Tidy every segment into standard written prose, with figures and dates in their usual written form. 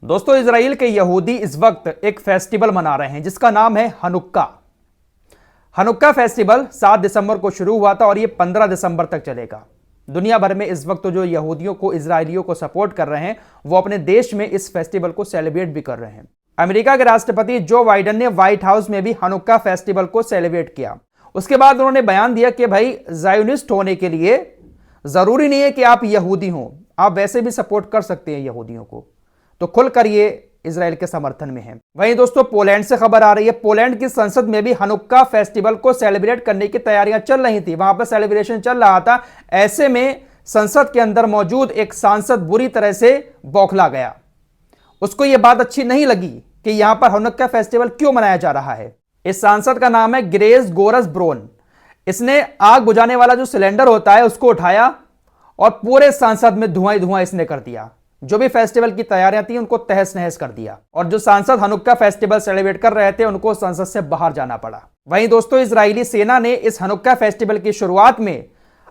दोस्तों, इजराइल के यहूदी इस वक्त एक फेस्टिवल मना रहे हैं जिसका नाम है हनुक्का। हनुक्का फेस्टिवल 7 दिसंबर को शुरू हुआ था और ये 15 दिसंबर तक चलेगा। दुनिया भर में इस वक्त जो यहूदियों को, इजरायलियों को सपोर्ट कर रहे हैं, वो अपने देश में इस फेस्टिवल को सेलिब्रेट भी कर रहे हैं। अमेरिका के राष्ट्रपति जो बाइडेन ने व्हाइट हाउस में भी हनुक्का फेस्टिवल को सेलिब्रेट किया। उसके बाद उन्होंने बयान दिया कि भाई, ज़ायोनिस्ट होने के लिए जरूरी नहीं है कि आप यहूदी हों, आप वैसे भी सपोर्ट कर सकते हैं यहूदियों को। तो खुलकर ये इजराइल के समर्थन में है। वहीं दोस्तों, पोलैंड से खबर आ रही है। पोलैंड की संसद में भी हनुक्का फेस्टिवल को सेलिब्रेट करने की तैयारियां चल रही थी, वहां पर सेलिब्रेशन चल रहा था। ऐसे में संसद के अंदर मौजूद एक सांसद बुरी तरह से बौखला गया। उसको यह बात अच्छी नहीं लगी कि यहां पर हनुक्का फेस्टिवल क्यों मनाया जा रहा है। इस सांसद का नाम है ग्रेस गोरस ब्रोन। इसने आग बुझाने वाला जो सिलेंडर होता है उसको उठाया और पूरे सांसद में धुआं ही धुआं इसने कर दिया। जो भी फेस्टिवल की तैयारियां थी उनको तहस नहस कर दिया और जो सांसद हनुक्का फेस्टिवल सेलिब्रेट कर रहे थे उनको संसद से बाहर जाना पड़ा। वहीं दोस्तों, इजरायली सेना ने इस हनुक्का फेस्टिवल की शुरुआत में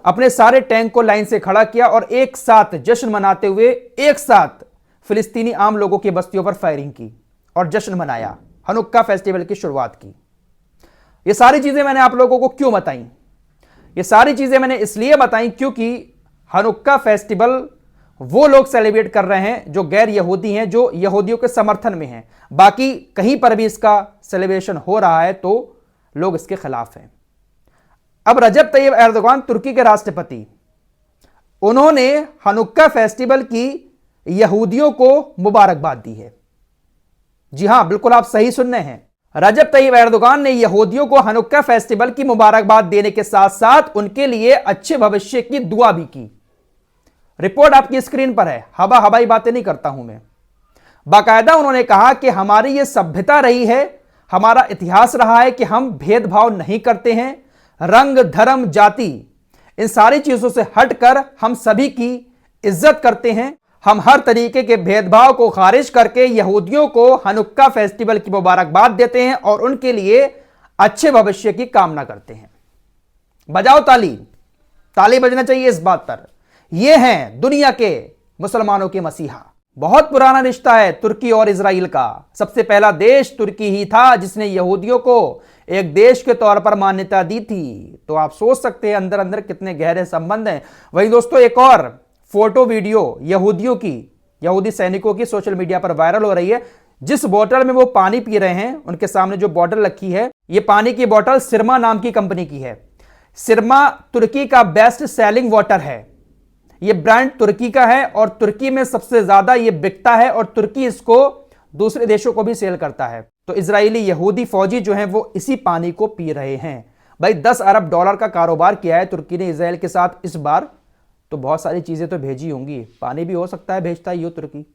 अपने सारे टैंक को लाइन से खड़ा किया और एक साथ जश्न मनाते हुए एक साथ फिलिस्तीनी आम लोगों की बस्तियों पर फायरिंग की और जश्न मनाया, हनुक्का फेस्टिवल की शुरुआत की। ये सारी चीजें मैंने आप लोगों को क्यों बताई? ये सारी चीजें मैंने इसलिए बताई क्योंकि हनुक्का फेस्टिवल वो लोग सेलिब्रेट कर रहे हैं जो गैर यहूदी हैं, जो यहूदियों के समर्थन में हैं। बाकी कहीं पर भी इसका सेलिब्रेशन हो रहा है तो लोग इसके खिलाफ हैं। अब रजब तैयब एर्दोगान, तुर्की के राष्ट्रपति, उन्होंने हनुक्का फेस्टिवल की यहूदियों को मुबारकबाद दी है। जी हां, बिल्कुल आप सही सुन रहे हैं। रजब तैयब एर्दोगान ने यहूदियों को हनुक्का फेस्टिवल की मुबारकबाद देने के साथ साथ उनके लिए अच्छे भविष्य की दुआ भी की। रिपोर्ट आपकी स्क्रीन पर है, हवाई बातें नहीं करता हूं मैं। बाकायदा उन्होंने कहा कि हमारी यह सभ्यता रही है, हमारा इतिहास रहा है कि हम भेदभाव नहीं करते हैं। रंग, धर्म, जाति, इन सारी चीजों से हटकर हम सभी की इज्जत करते हैं। हम हर तरीके के भेदभाव को खारिज करके यहूदियों को हनुक्का फेस्टिवल की मुबारकबाद देते हैं और उनके लिए अच्छे भविष्य की कामना करते हैं। बजाओ ताली, ताली बजना चाहिए इस बात पर। ये हैं दुनिया के मुसलमानों के मसीहा। बहुत पुराना रिश्ता है तुर्की और इजराइल का। सबसे पहला देश तुर्की ही था जिसने यहूदियों को एक देश के तौर पर मान्यता दी थी। तो आप सोच सकते हैं अंदर अंदर कितने गहरे संबंध हैं। वहीं दोस्तों, एक और फोटो वीडियो यहूदियों की, यहूदी सैनिकों की सोशल मीडिया पर वायरल हो रही है। जिस बोतल में वो पानी पी रहे हैं, उनके सामने जो बोतल रखी है, ये पानी की बोतल सिरमा नाम की कंपनी की है। सिरमा तुर्की का बेस्ट सेलिंग वाटर है। ये ब्रांड तुर्की का है और तुर्की में सबसे ज्यादा ये बिकता है और तुर्की इसको दूसरे देशों को भी सेल करता है। तो इजरायली यहूदी फौजी जो हैं वो इसी पानी को पी रहे हैं। भाई, 10 अरब डॉलर का कारोबार किया है तुर्की ने इजराइल के साथ इस बार। तो बहुत सारी चीजें तो भेजी होंगी, पानी भी हो सकता है भेजता ही हो तुर्की।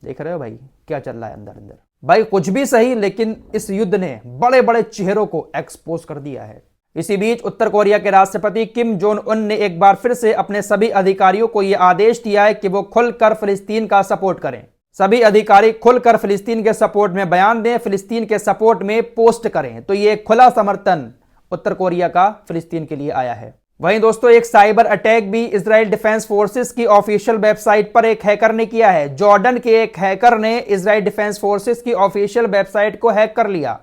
देख रहे हो भाई क्या चल रहा है अंदर अंदर। भाई कुछ भी सही, लेकिन इस युद्ध ने बड़े बड़े चेहरों को एक्सपोज कर दिया है। इसी बीच उत्तर कोरिया के राष्ट्रपति किम जोंग उन ने एक बार फिर से अपने सभी अधिकारियों को यह आदेश दिया है कि वो खुलकर फिलिस्तीन का सपोर्ट करें। सभी अधिकारी खुलकर फिलिस्तीन के सपोर्ट में बयान दें, फिलिस्तीन के सपोर्ट में पोस्ट करें। तो ये खुला समर्थन उत्तर कोरिया का फिलिस्तीन के लिए आया है। वहीं दोस्तों, एक साइबर अटैक भी इजराइल डिफेंस फोर्सेस की ऑफिशियल वेबसाइट पर एक हैकर ने किया है। जॉर्डन के एक हैकर ने इजराइल डिफेंस फोर्सेस की ऑफिशियल वेबसाइट को हैक कर लिया।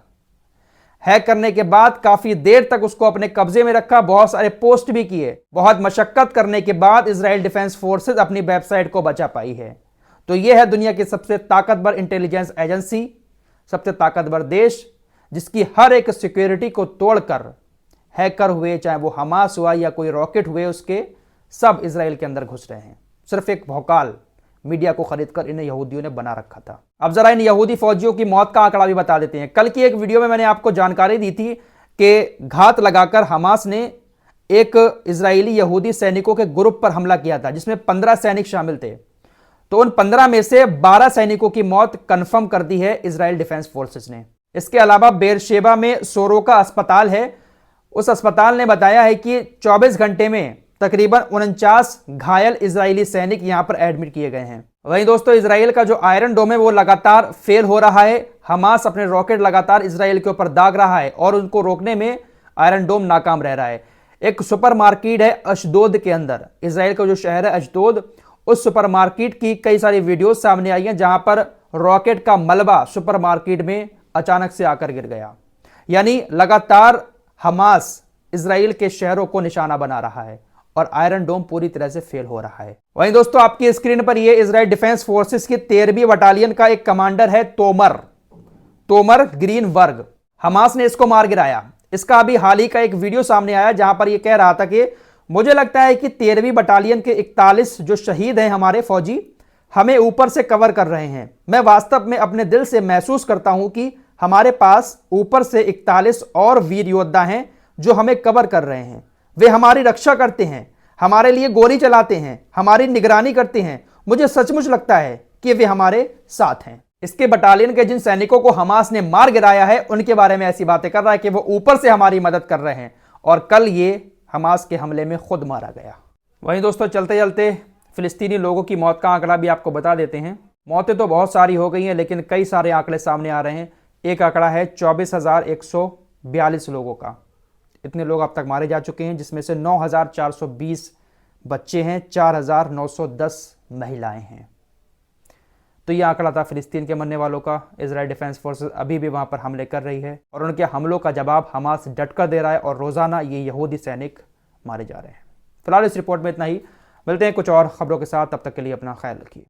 हैक करने के बाद काफी देर तक उसको अपने कब्जे में रखा, बहुत सारे पोस्ट भी किए। बहुत मशक्कत करने के बाद इजराइल डिफेंस फोर्सेस अपनी वेबसाइट को बचा पाई है। तो यह है दुनिया की सबसे ताकतवर इंटेलिजेंस एजेंसी, सबसे ताकतवर देश, जिसकी हर एक सिक्योरिटी को तोड़कर हैकर हुए, चाहे वो हमास हुआ या कोई रॉकेट हुए, उसके सब इजराइल के अंदर घुस रहे हैं। सिर्फ एक भौकाल मीडिया को खरीदकर इन यहूदियों ने बना रखा था। अब जरा इन यहूदी फौजियों की मौत का आंकड़ा भी बता देते हैं। कल की एक वीडियो में मैंने आपको जानकारी दी थी कि घात लगाकर हमास ने एक इजरायली यहूदी सैनिकों के ग्रुप पर हमला किया था जिसमें 15 सैनिक शामिल थे। तो उन 15 में से 12 सैनिकों की मौत कंफर्म कर दी है इजराइल डिफेंस फोर्सेस ने। इसके अलावा बेरशेबा में सोरोका अस्पताल है, उस अस्पताल ने बताया है कि 24 घंटे में तकरीबन 49 घायल इजरायली सैनिक यहां पर एडमिट किए गए हैं। वहीं दोस्तों, इजराइल का जो आयरन डोम है वो लगातार फेल हो रहा है। हमास अपने रॉकेट लगातार इजराइल के ऊपर दाग रहा है और उनको रोकने में आयरन डोम नाकाम रह रहा है। एक सुपरमार्केट है अशदोद के अंदर, इजराइल का जो शहर है अशदोद, उस सुपरमार्केट की कई सारी वीडियोस सामने आई हैं जहां पर रॉकेट का मलबा सुपरमार्केट में अचानक से आकर गिर गया। यानी लगातार हमास इजराइल के शहरों को निशाना बना रहा है और आयरन डोम पूरी तरह से फेल हो रहा है। वहीं दोस्तों आपकी स्क्रीन पर यह इजराइल डिफेंस फोर्सेस की 13वीं बटालियन का एक कमांडर है तोमर ग्रीनबर्ग। हमास ने इसको मार गिराया। इसका अभी हाल ही का एक वीडियो सामने आया जहां पर यह कह रहा था कि मुझे लगता है कि 13वीं बटालियन के 41 जो शहीद हैं हमारे फौजी हमें ऊपर से कवर कर रहे हैं। मैं वास्तव में अपने दिल से महसूस करता हूं कि हमारे पास ऊपर से 41 और वीर योद्धा हैं जो हमें कवर कर रहे हैं। वे हमारी रक्षा करते हैं, हमारे लिए गोली चलाते हैं, हमारी निगरानी करते हैं। मुझे सचमुच लगता है कि वे हमारे साथ हैं। इसके बटालियन के जिन सैनिकों को हमास ने मार गिराया है उनके बारे में ऐसी बातें कर रहा है कि वो ऊपर से हमारी मदद कर रहे हैं और कल ये हमास के हमले में खुद मारा गया। वहीं दोस्तों चलते चलते फिलिस्तीनी लोगों की मौत का आंकड़ा भी आपको बता देते हैं। मौतें तो बहुत सारी हो गई हैं लेकिन कई सारे आंकड़े सामने आ रहे हैं। एक आंकड़ा है 24,142 लोगों का। इतने लोग अब तक मारे जा चुके हैं, जिसमें से 9,420 बच्चे हैं, 4,910 महिलाएं हैं। तो यह आंकड़ा था फिलिस्तीन के मरने वालों का। इजराइल डिफेंस फोर्सेस अभी भी वहां पर हमले कर रही है और उनके हमलों का जवाब हमास डटकर दे रहा है और रोजाना ये यहूदी सैनिक मारे जा रहे हैं। फिलहाल इस रिपोर्ट में इतना ही। मिलते हैं कुछ और खबरों के साथ, तब तक के लिए अपना ख्याल रखिए।